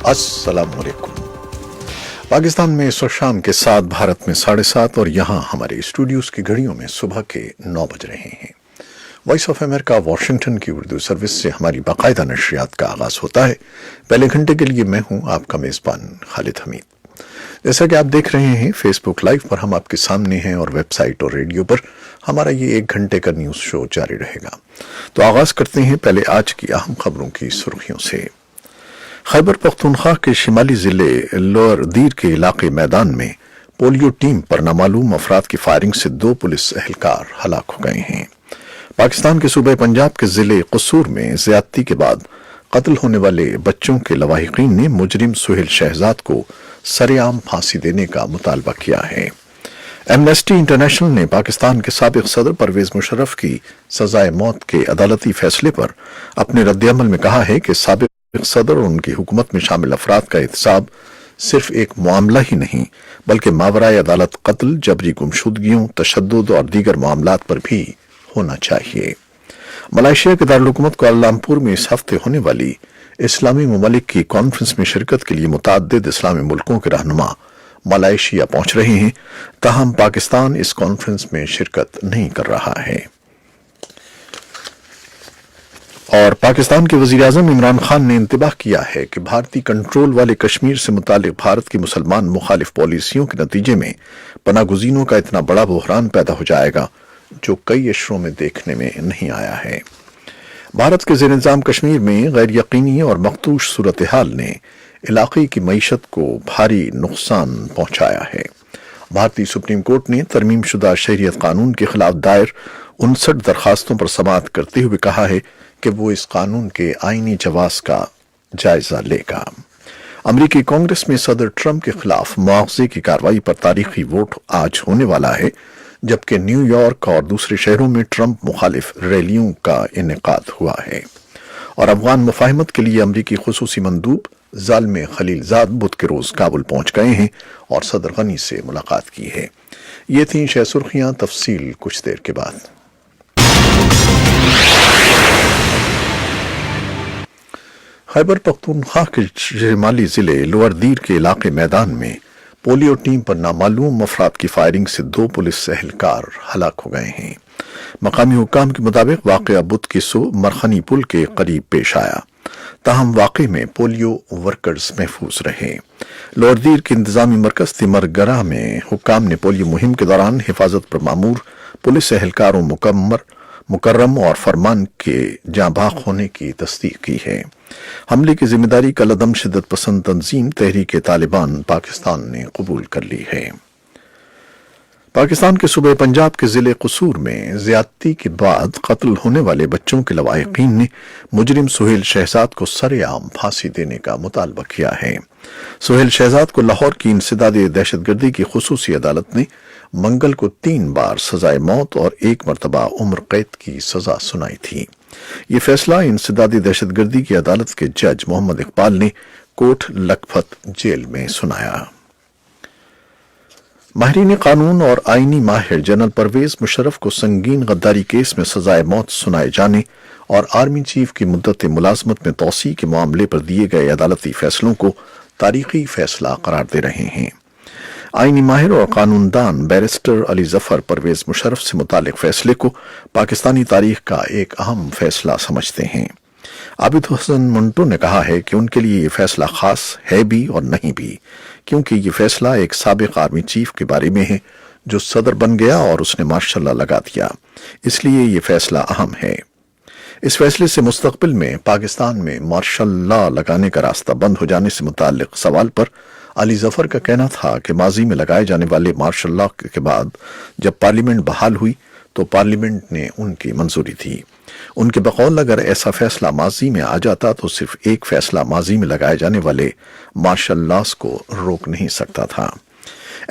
अस्सलाम वालेकुम। पाकिस्तान में इस वक्त शाम के 7, भारत में 7:30 और यहाँ हमारे स्टूडियोज की घड़ियों में सुबह के 9 बज रहे हैं। वॉइस ऑफ अमेरिका वाशिंगटन की उर्दू सर्विस से हमारी बाकायदा नशरियात का आगाज होता है। पहले घंटे के लिए मैं हूँ आपका मेज़बान खालिद हमीद। जैसा कि आप देख रहे हैं, फेसबुक लाइव पर हम आपके सामने हैं और वेबसाइट और रेडियो पर हमारा ये 1 घंटे का न्यूज़ शो जारी रहेगा। तो आगाज करते हैं पहले आज की अहम खबरों की सुर्खियों से। खैबर पख्तूनख्वा के शिमाली जिले लोअर दीर के इलाके मैदान में पोलियो टीम पर नामालूम अफराद की फायरिंग से 2 पुलिस एहलकार हलाक हो गए हैं। पाकिस्तान के सूबे पंजाब के जिले कसूर में ज्यादती के बाद कत्ल होने वाले बच्चों के लवाहिकीन ने मुजरिम सुहेल शहजाद को सरेआम फांसी देने का मुतालबा किया है। एमनेस्टी इंटरनेशनल ने पाकिस्तान के साबिक सदर परवेज मुशर्रफ की सजाए मौत के अदालती फैसले पर अपने रद्दअमल में कहा है कि साबिक सदर और उनकी हुकूमत में शामिल अफराद का एहतसाब सिर्फ एक मामला ही नहीं बल्कि मावराए अदालत कत्ल, जबरी गुमशुदगियों, तशद्दुद और दीगर मामलात पर भी होना चाहिए। मलेशिया के दारुल-हुकूमत कुआलालंपुर में इस हफ्ते होने वाली इस्लामी ममालिक की कॉन्फ्रेंस में शिरकत के लिए मुतअद्दिद इस्लामी मुल्कों के रहनुमा मलेशिया पहुंच रहे हैं, ताहम पाकिस्तान इस कॉन्फ्रेंस में शिरकत नहीं कर रहा है। और पाकिस्तान के वज़ीर-ए-आज़म इमरान खान ने इंतबाह किया है कि भारतीय कंट्रोल वाले कश्मीर से मुतालिक भारत की मुसलमान मुखालिफ पॉलिसियों के नतीजे में पनागुज़ीनों का इतना बड़ा बहरान पैदा हो जाएगा जो कई अशरों में देखने में नहीं आया है। भारत के ज़ेर-ए-निज़ाम कश्मीर में गैर यकीनी और मखदूश सूरत हाल ने इलाके की मईशत को भारी नुकसान पहुंचाया है। भारतीय सुप्रीम कोर्ट ने तरमीम शुदा शहरियत कानून के खिलाफ दायर 59 दरखास्तों पर समाअत करते हुए कहा है कि वो इस कानून के आईनी जवाज का जायजा लेगा। अमरीकी कांग्रेस में सदर ट्रंप के खिलाफ मुआवजे की कार्रवाई पर तारीखी वोट आज होने वाला है, जबकि न्यूयॉर्क और दूसरे शहरों में ट्रंप मुखालिफ रैलियों का इनेकाद हुआ है। और अफगान मुफाहिमत के लिए अमरीकी खुसूसी मंदूब ज़ालिम खलीलजाद बुध के रोज काबुल पहुंच गए हैं और सदर गनी से मुलाकात की है। ये थीं 6 सुर्खियां, तफसील कुछ देर के बाद। खैबर पख्तूनख्वा के शिमाली जिले लोअर दीर के इलाके मैदान में पोलियो टीम पर नामालूम अफराद की फायरिंग से 2 पुलिस एहलकार हलाक हो गए हैं। मकामी हुक्काम के मुताबिक वाक़या बुध की सुबह मरखनी पुल के करीब पेश आया, ताहम वाक़े में पोलियो वर्कर्स महफूज रहे। लोअर दीर के इंतजामी मरकज तिमरगरा में हुक्काम ने पोलियो मुहिम के दौरान हिफाजत पर मामूर पुलिस एहलकारों मुकर्रम और फरमान के जाँबाग होने की तस्दीक की है। हमले की जिम्मेदारी कलअदम शिद्दत पसंद तंजीम तहरीक तालिबान पाकिस्तान ने कबूल कर ली है। पाकिस्तान के सूबे पंजाब के जिले कसूर में ज्यादती के बाद कत्ल होने वाले बच्चों के लवाहिकीन ने मुजरिम सुहेल शहजाद को सरेआम फांसी देने का मुतालबा किया है। सुहेल शहजाद को लाहौर की इंसदादी दहशतगर्दी की खुसूसी अदालत ने मंगल को 3 बार सजाए मौत और 1 मरतबा उम्र कैद की सजा सुनाई थी। ये फैसला इंसदादी दहशतगर्दी की अदालत के जज मोहम्मद इकबाल ने कोट लखपत जेल में सुनाया। माहिरीन कानून और आईनी माहिर जनरल परवेज मुशर्रफ को संगीन गद्दारी केस में सजाए मौत सुनाए जाने और आर्मी चीफ की मुद्दत मुलाजमत में तौसी के मामले पर दिए गए अदालती फैसलों को तारीखी फैसला करार दे रहे हैं। आईनी माहिर और कानूनदान बैरिस्टर अली जफर परवेज मुशर्रफ से मुतालिक फैसले को पाकिस्तानी तारीख का एक अहम फैसला समझते हैं। आबिद हसन मंटो ने कहा है कि उनके लिए ये फैसला खास है भी और नहीं भी, क्योंकि ये फैसला एक साबिक आर्मी चीफ के बारे में है जो सदर बन गया और उसने मार्शल लॉ लगा दिया, इसलिए ये फैसला अहम है। इस फैसले से मुस्तकबिल में पाकिस्तान में मार्शल लॉ लगाने का रास्ता बंद हो जाने से मुताल्लिक सवाल पर अली जफर का कहना था कि माजी में लगाए जाने वाले मार्शल लॉ के बाद जब पार्लियामेंट बहाल हुई तो पार्लियामेंट ने उनकी मंजूरी दी। उनके बकौल अगर ऐसा फैसला माजी में आ जाता तो सिर्फ एक फैसला माजी में लगाए जाने वाले मार्शल लॉस को रोक नहीं सकता था।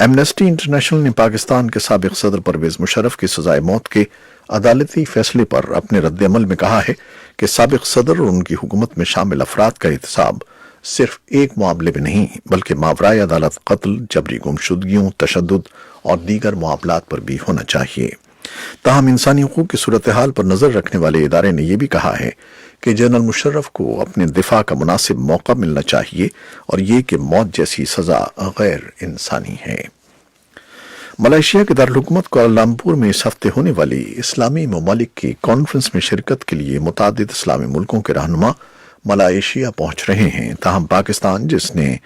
एमनेस्टी इंटरनेशनल ने पाकिस्तान के साबिक सदर परवेज मुशर्रफ की सजाए मौत के अदालती फैसले पर अपने रद्दअमल में कहा है कि साबिक सदर और उनकी हुकूमत में शामिल अफराद का एहतसाब सिर्फ एक मामले में नहीं बल्कि मावराए अदालत कत्ल, जबरी गुमशुदगियों, तशद्दुद और दीगर मामलात पर भी होना चाहिए। ताहम इंसानी हुकूक की सूरत हाल पर नजर रखने वाले इदारे ने यह भी कहा है کہ جنرل مشرف کو اپنے دفاع کا مناسب موقع ملنا چاہیے اور یہ کہ موت جیسی سزا غیر انسانی ہے۔ ملائیشیا کے دارالحکومت کوالالمپور میں اس ہفتے ہونے والی اسلامی ممالک کی کانفرنس میں شرکت کے لیے متعدد اسلامی ملکوں کے رہنما ملائیشیا پہنچ رہے ہیں، تاہم پاکستان جس نے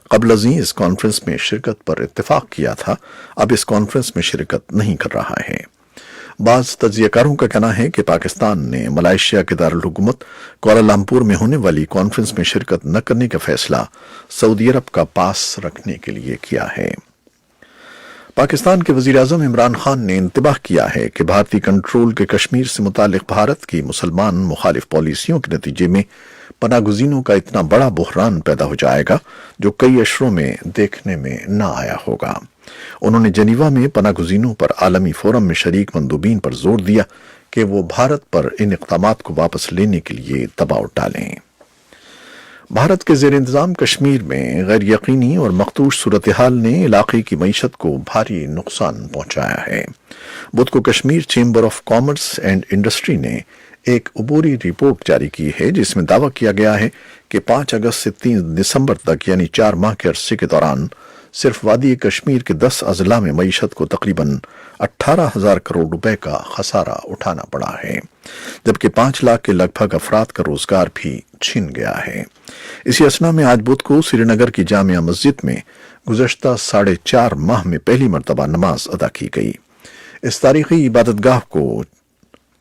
قبل ازیں اس کانفرنس میں شرکت پر اتفاق کیا تھا اب اس کانفرنس میں شرکت نہیں کر رہا ہے۔ بعض تجزیہ کاروں کا کہنا ہے کہ پاکستان نے ملائیشیا کے دارالحکومت کوالالمپور میں ہونے والی کانفرنس میں شرکت نہ کرنے کا فیصلہ سعودی عرب کا پاس رکھنے کے لیے کیا ہے۔ پاکستان کے وزیر اعظم عمران خان نے انتباہ کیا ہے کہ بھارتی کنٹرول کے کشمیر سے متعلق بھارت کی مسلمان مخالف پالیسیوں کے نتیجے میں پناہ گزینوں کا اتنا بڑا بحران پیدا ہو جائے گا جو کئی عشروں میں دیکھنے میں نہ آیا ہوگا۔ انہوں نے جنیوا میں پناہ گزینوں پر عالمی فورم میں شریک مندوبین پر زور دیا کہ وہ بھارت پر ان اقدامات کو واپس لینے کے لیے دباؤ ڈالیں۔ بھارت کے زیر انتظام کشمیر میں غیر یقینی اور مخدوش صورتحال نے علاقے کی معیشت کو بھاری نقصان پہنچایا ہے۔ بدھ کو Kashmir chamber of commerce and industry نے ایک عبوری رپورٹ جاری کی ہے جس میں دعویٰ کیا گیا ہے کہ 5 اگست سے 3 دسمبر تک یعنی 4 ماہ کے عرصے کے دوران صرف وادی کشمیر کے 10 اضلاع میں معیشت کو تقریباً 18,000 کروڑ روپے کا خسارہ اٹھانا پڑا ہے، جبکہ 5 لاکھ کے لگ بھگ افراد کا روزگار بھی چھن گیا ہے۔ اسی اثنا میں آج بدھ کو سری نگر کی جامع مسجد میں گزشتہ 4.5 ماہ میں پہلی مرتبہ نماز ادا کی گئی۔ اس تاریخی عبادت گاہ کو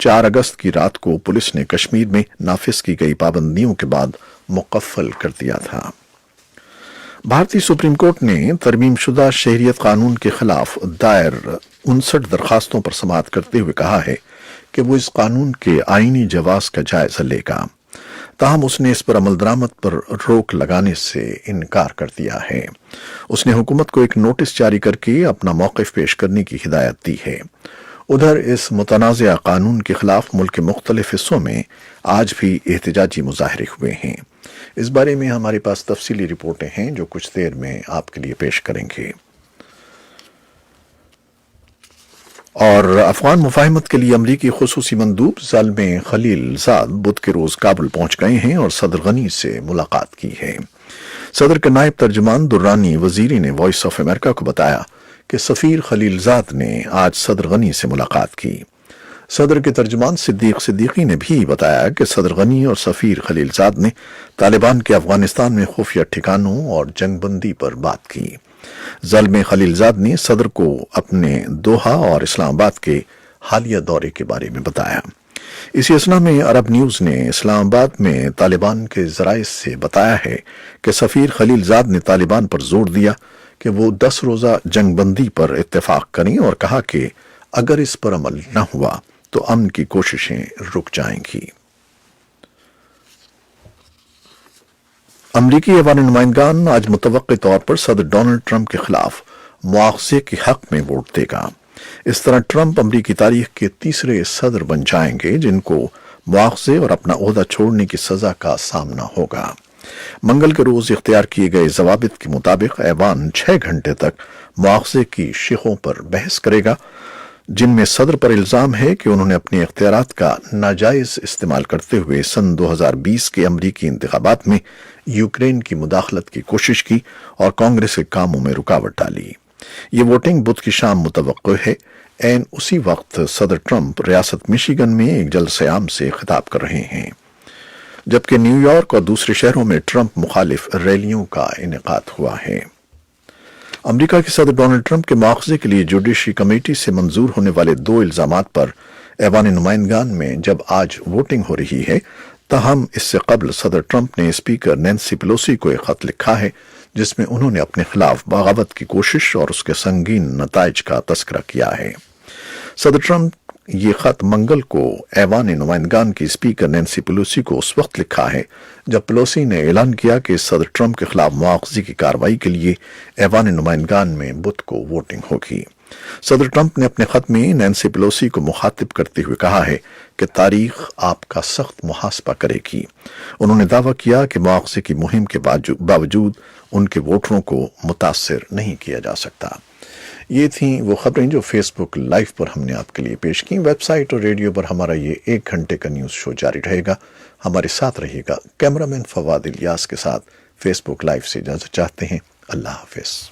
4 اگست کی رات کو پولیس نے کشمیر میں نافذ کی گئی پابندیوں کے بعد مقفل کر دیا تھا۔ بھارتی سپریم کورٹ نے ترمیم شدہ شہریت قانون کے خلاف دائر 59 درخواستوں پر سماعت کرتے ہوئے کہا ہے کہ وہ اس قانون کے آئینی جواز کا جائزہ لے گا، تاہم اس نے اس پر عمل درآمد پر روک لگانے سے انکار کر دیا ہے۔ اس نے حکومت کو ایک نوٹس جاری کر کے اپنا موقف پیش کرنے کی ہدایت دی ہے۔ ادھر اس متنازع قانون کے خلاف ملک کے مختلف حصوں میں آج بھی احتجاجی مظاہرے ہوئے ہیں۔ اس بارے میں ہمارے پاس تفصیلی رپورٹیں ہیں جو کچھ دیر میں آپ کے لیے پیش کریں گے۔ اور افغان مفاہمت کے لیے امریکی خصوصی مندوب زلمے خلیل زاد بدھ کے روز کابل پہنچ گئے ہیں اور صدر غنی سے ملاقات کی ہے۔ صدر کے نائب ترجمان درانی وزیری نے وائس آف امریکہ کو بتایا کہ سفیر خلیل زاد نے آج صدر غنی سے ملاقات کی۔ صدر کے ترجمان صدیق صدیقی نے بھی بتایا کہ صدر غنی اور سفیر خلیل زاد نے طالبان کے افغانستان میں خفیہ ٹھکانوں اور جنگ بندی پر بات کی۔ زلمے خلیل زاد نے صدر کو اپنے دوحہ اور اسلام آباد کے حالیہ دورے کے بارے میں بتایا۔ اسی اثنا میں عرب نیوز نے اسلام آباد میں طالبان کے ذرائع سے بتایا ہے کہ سفیر خلیل زاد نے طالبان پر زور دیا کہ وہ 10 روزہ جنگ بندی پر اتفاق کریں اور کہا کہ اگر اس پر عمل نہ ہوا تو امن کی کوششیں رک جائیں گی۔ امریکی ایوان نمائندگان آج متوقع طور پر صدر ڈونلڈ ٹرمپ کے خلاف مواخذے کے حق میں ووٹ دے گا۔ اس طرح ٹرمپ امریکی تاریخ کے تیسرے صدر بن جائیں گے جن کو مواخذے اور اپنا عہدہ چھوڑنے کی سزا کا سامنا ہوگا۔ منگل کے روز اختیار کیے گئے ضوابط کے مطابق ایوان 6 گھنٹے تک مواخذے کی شقوں پر بحث کرے گا، جن میں صدر پر الزام ہے کہ انہوں نے اپنے اختیارات کا ناجائز استعمال کرتے ہوئے سن 2020 کے امریکی انتخابات میں یوکرین کی مداخلت کی کوشش کی اور کانگریس کے کاموں میں رکاوٹ ڈالی۔ یہ ووٹنگ بدھ کی شام متوقع ہے۔ عین اسی وقت صدر ٹرمپ ریاست مشیگن میں ایک جلسہ عام سے خطاب کر رہے ہیں، جبکہ نیو یارک اور دوسرے شہروں میں ٹرمپ مخالف ریلیوں کا انعقاد ہوا ہے۔ امریکہ کے صدر ڈونلڈ ٹرمپ کے مواخذے کے لیے جوڈیشری کمیٹی سے منظور ہونے والے 2 الزامات پر ایوان نمائندگان میں جب آج ووٹنگ ہو رہی ہے، تاہم اس سے قبل صدر ٹرمپ نے اسپیکر نینسی پیلوسی کو ایک خط لکھا ہے جس میں انہوں نے اپنے خلاف بغاوت کی کوشش اور اس کے سنگین نتائج کا تذکرہ کیا ہے۔ صدر ٹرمپ یہ خط منگل کو ایوان نمائندگان کی اسپیکر نینسی پیلوسی کو اس وقت لکھا ہے جب پیلوسی نے اعلان کیا کہ صدر ٹرمپ کے خلاف مواخذے کی کارروائی کے لیے ایوان نمائندگان میں بدھ کو ووٹنگ ہوگی۔ صدر ٹرمپ نے اپنے خط میں نینسی پیلوسی کو مخاطب کرتے ہوئے کہا ہے کہ تاریخ آپ کا سخت محاسبہ کرے گی۔ انہوں نے دعویٰ کیا کہ مواخذے کی مہم کے باوجود ان کے ووٹروں کو متاثر نہیں کیا جا سکتا۔ یہ تھیں وہ خبریں جو فیس بک لائیو پر ہم نے آپ کے لیے پیش کی۔ ویب سائٹ اور ریڈیو پر ہمارا یہ 1 گھنٹے کا نیوز شو جاری رہے گا۔ ہمارے ساتھ رہیے گا۔ کیمرہ مین فواد الیاس کے ساتھ فیس بک لائیو سے اجازت چاہتے ہیں۔ اللہ حافظ۔